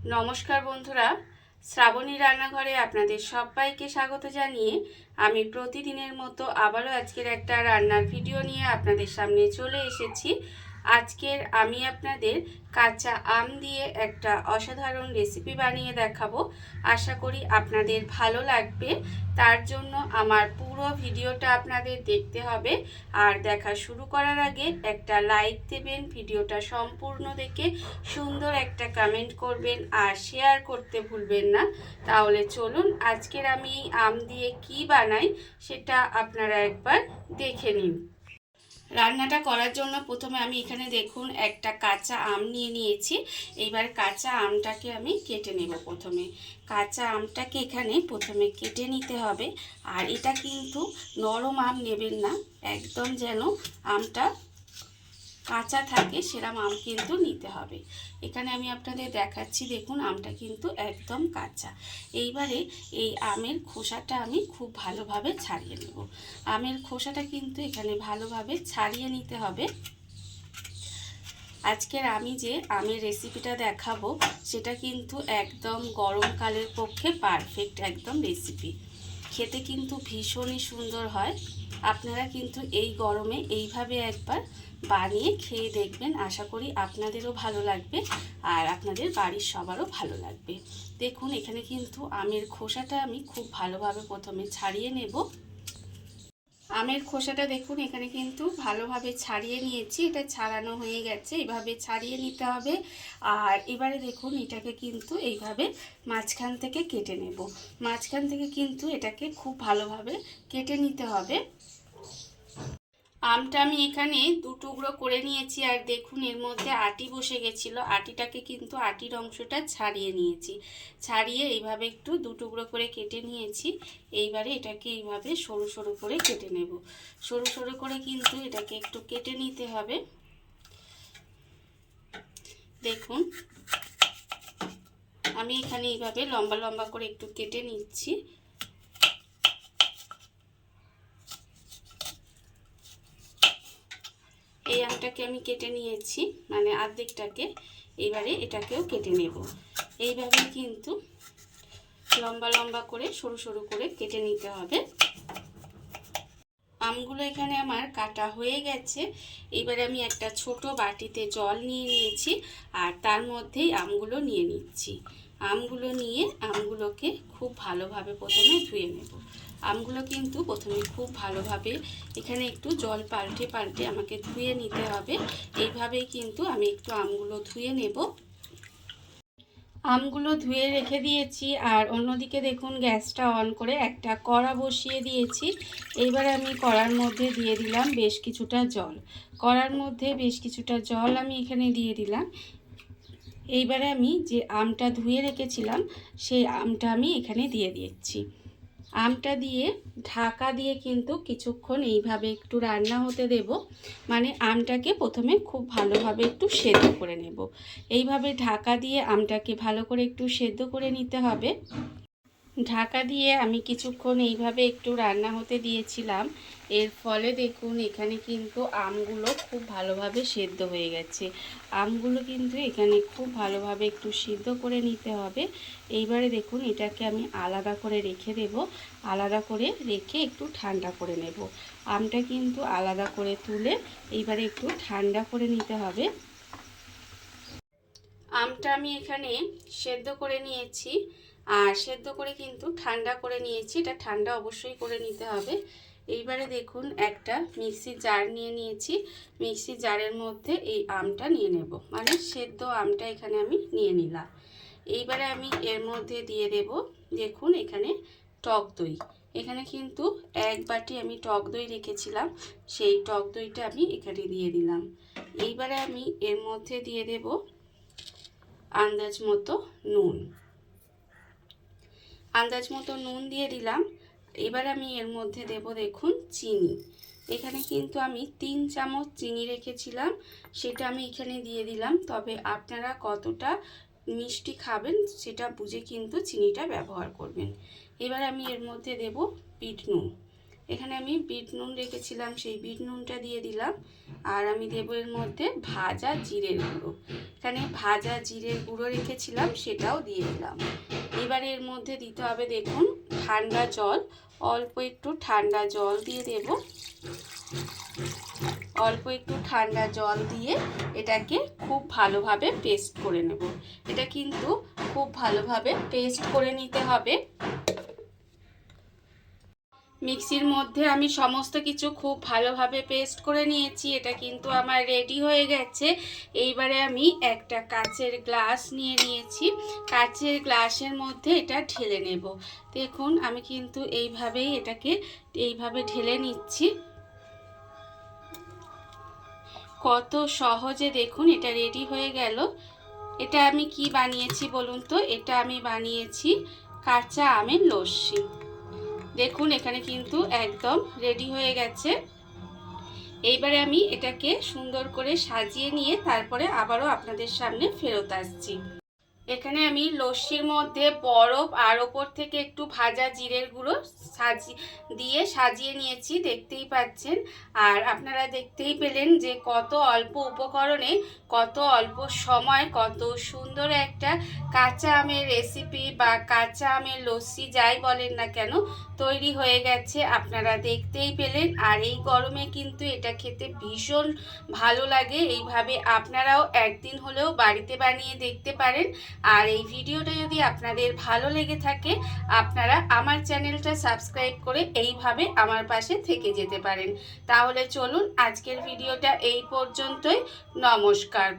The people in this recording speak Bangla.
নমস্কার বন্ধুরা, শ্রাবণী রান্নাঘরে আপনাদের সবাইকে স্বাগত জানিয়ে আমি প্রতিদিনের মতো আবারও আজকের একটা রান্নার ভিডিও নিয়ে আপনাদের সামনে চলে এসেছি। আজকের আমি আপনাদের কাঁচা আম দিয়ে একটা অসাধারণ রেসিপি বানিয়ে দেখাবো। আশা করি আপনাদের ভালো লাগবে। তার জন্য আমার পুরো ভিডিওটা আপনাদের দেখতে হবে। আর দেখা শুরু করার আগে একটা লাইক দেবেন, ভিডিওটা সম্পূর্ণ দেখে সুন্দর একটা কমেন্ট করবেন আর শেয়ার করতে ভুলবেন না। তাহলে চলুন আজকের আমি এই আম দিয়ে কি বানাই সেটা আপনারা একবার দেখে নিন। রান্নাটা করার জন্য প্রথমে আমি এখানে দেখুন একটা কাঁচা আম নিয়ে নিয়েছি। এইবার কাঁচা আমটাকে আমি কেটে নেব। প্রথমে কাঁচা আমটাকে এখানে প্রথমে কেটে নিতে হবে। আর এটা কিন্তু নরম আম নেবেন না, একদম যেন আমটা কাঁচা থাকে সেরকম আম কিন্তু নিতে হবে। এখানে আমি আপনাদের দেখাচ্ছি, দেখুন আমটা কিন্তু একদম কাঁচা। এইবারে এই আমের খোসাটা আমি খুব ভালোভাবে ছাড়িয়ে নেব। আমের খোসাটা কিন্তু এখানে ভালোভাবে ছাড়িয়ে নিতে হবে। আজকের আমি যে আমের রেসিপিটা দেখাবো সেটা কিন্তু একদম গরমকালের পক্ষে পারফেক্ট একদম রেসিপি। খেতে কিন্তু ভীষণই সুন্দর হয়। আপনারা কিন্তু এই গরমে এইভাবে একবার বানিয়ে খেয়ে দেখবেন, আশা করি আপনাদেরও ভালো লাগবে আর আপনাদের বাড়ির সবারও ভালো লাগবে। দেখুন এখানে কিন্তু আমের খোসাটা আমি খুব ভালোভাবে প্রথমে ছাড়িয়ে নেব। আমের খোসাটা দেখুন এখানে কিন্তু ভালোভাবে ছাড়িয়ে নিয়েছি, এটা ছাড়ানো হয়ে গেছে। এইভাবে ছাড়িয়ে নিতে হবে। আর এবারে দেখুন এটাকে কিন্তু এইভাবে মাঝখান থেকে কেটে নেব। মাঝখান থেকে কিন্তু এটাকে খুব ভালোভাবে কেটে নিতে হবে। আমটা আমি এখানে দু টুকরো করে নিয়েছি। আর দেখুন এর মধ্যে আটি বসে গেছিলো, আটিটাকে কিন্তু আটির অংশটা ছাড়িয়ে নিয়েছি। ছাড়িয়ে এইভাবে একটু দু টুকরো করে কেটে নিয়েছি। এইবারে এটাকে এইভাবে সরু সরু করে কেটে নেব। সরু সরু করে কিন্তু এটাকে একটু কেটে নিতে হবে। দেখুন আমি এখানে এইভাবে লম্বা লম্বা করে একটু কেটে নিচ্ছি। এই আমটাকে আমি কেটে নিয়েছি, মানে অর্ধেকটাকে। এইবারে এটাকেও কেটে নেব। এইভাবে কিন্তু লম্বা লম্বা করে সরু সরু করে কেটে নিতে হবে। আমগুলো এখানে আমার কাটা হয়ে গেছে। এবারে আমি একটা ছোট বাটিতে জল নিয়ে নিয়েছি আর তার মধ্যেই আমগুলো নিয়ে নিচ্ছি। আমগুলো নিয়ে আমগুলোকে খুব ভালোভাবে প্রথমে ধুয়ে নেব। আমগুলো কিন্তু প্রথমে খুব ভালোভাবে এখানে একটু জল পাল্টে পাল্টে আমাকে ধুয়ে নিতে হবে। এইভাবেই কিন্তু আমি একটু আমগুলো ধুয়ে নেব। আমগুলো ধুয়ে রেখে দিয়েছি আর অন্যদিকে দেখুন গ্যাসটা অন করে একটা কড়া বসিয়ে দিয়েছি। এইবার আমি কড়ার মধ্যে দিয়ে দিলাম বেশ কিছুটা জল। কড়ার মধ্যে বেশ কিছুটা জল আমি এখানে দিয়ে দিলাম। এইবারে আমি যে আমটা ধুয়ে রেখেছিলাম সেই আমটা আমি এখানে দিয়ে দিচ্ছি। আমটা দিয়ে ঢাকা দিয়ে কিন্তু কিছুক্ষণ এইভাবে একটু রান্না হতে দেব। মানে আমটাকে প্রথমে খুব ভালোভাবে একটু সেদ্ধ করে নেব। এইভাবে ঢাকা দিয়ে আমটাকে ভালো করে একটু সেদ্ধ করে নিতে হবে। ঢাকা দিয়ে আমি কিছুক্ষণ এইভাবে একটু রান্না হতে দিয়েছিলাম। এর ফলে দেখুন এখানে কিন্তু আমগুলো খুব ভালোভাবে সেদ্ধ হয়ে গেছে। আমগুলো কিন্তু এখানে খুব ভালোভাবে একটু সিদ্ধ করে নিতে হবে। এইবারে দেখুন এটাকে আমি আলাদা করে রেখে দেব। আলাদা করে রেখে একটু ঠান্ডা করে নেব। আমটা কিন্তু আলাদা করে তুলে এইবারে একটু ঠান্ডা করে নিতে হবে। আমটা আমি এখানে সেদ্ধ করে নিয়েছি আর সেদ্ধ করে কিন্তু ঠান্ডা করে নিয়েছি। এটা ঠান্ডা অবশ্যই করে নিতে হবে। এইবারে দেখুন একটা মিক্সির জার নিয়ে নিয়েছি। মিক্সির জারের মধ্যে এই আমটা নিয়ে নেব, মানে সেদ্ধ আমটা এখানে আমি নিয়ে নিলাম। এইবারে আমি এর মধ্যে দিয়ে দেব, দেখুন এখানে টক দই। এখানে কিন্তু এক বাটি আমি টক দই রেখেছিলাম, সেই টক দইটা আমি এখানে দিয়ে দিলাম। এইবারে আমি এর মধ্যে দিয়ে দেব আন্দাজ মতো নুন। আন্দাজ মতো নুন দিয়ে দিলাম। এবার আমি এর মধ্যে দেব দেখুন চিনি। এখানে কিন্তু আমি 3 চামচ চিনি রেখেছিলাম, সেটা আমি এখানে দিয়ে দিলাম। তবে আপনারা কতটা মিষ্টি খাবেন সেটা বুঝে কিন্তু চিনিটা ব্যবহার করবেন। এবার আমি এর মধ্যে দেব বিট নুন। এখানে আমি বিট নুন রেখেছিলাম, সেই বিট নুনটা দিয়ে দিলাম। আর আমি দেবো এর মধ্যে ভাজা জিরের গুঁড়ো। এখানে ভাজা জিরের গুঁড়ো রেখেছিলাম, সেটাও দিয়ে দিলাম। এবার এর মধ্যে দিতে হবে দেখুন ঠান্ডা জল, অল্প একটু ঠান্ডা জল দিয়ে দেব। অল্প একটু ঠান্ডা জল দিয়ে এটাকে খুব ভালোভাবে পেস্ট করে নেব। এটা কিন্তু খুব ভালোভাবে পেস্ট করে নিতে হবে। মিক্সির মধ্যে আমি সমস্ত কিছু খুব ভালোভাবে পেস্ট করে নিয়েছি। এটা কিন্তু আমার রেডি হয়ে গেছে। এইবারে আমি একটা কাচের গ্লাস নিয়ে নিয়েছি, কাচের গ্লাসের মধ্যে এটা ঢেলে নেব। দেখুন আমি কিন্তু এইভাবেই এটাকে এইভাবে ঢেলে নিচ্ছি। কত সহজে দেখুন এটা রেডি হয়ে গেল। এটা আমি কি বানিয়েছি বলুন তো? এটা আমি বানিয়েছি কাঁচা আমের লস্যি। দেখুন এখানে কিন্তু একদম রেডি হয়ে গেছে। এইবারে আমি এটাকে সুন্দর করে সাজিয়ে নিয়ে তারপরে আবারও আপনাদের সামনে ফেরত আসছি। এখানে আমি লস্যির মধ্যে বরফ আর ওপর থেকে একটু ভাজা জিরের গুঁড়ো দিয়ে সাজিয়ে নিয়েছি, দেখতেই পাচ্ছেন। আর আপনারা দেখতেই পেলেন যে কত অল্প উপকরণে কত অল্প সময় কত সুন্দর একটা কাঁচা আমের রেসিপি বা কাঁচা আমের লস্যি যাই বলেন না কেন তৈরি হয়ে গেছে। আপনারা দেখতেই পেলেন। আর এই গরমে কিন্তু এটা খেতে ভীষণ ভালো লাগে। এইভাবে আপনারাও একদিন হলেও বাড়িতে বানিয়ে দেখতে পারেন। আর এই ভিডিওটা যদি আপনাদের ভালো লেগে থাকে আপনারা আমার চ্যানেলটা সাবস্ক্রাইব করে এইভাবে আমার পাশে থেকে যেতে পারেন। তাহলে চলুন আজকের ভিডিওটা এই পর্যন্তই। নমস্কার।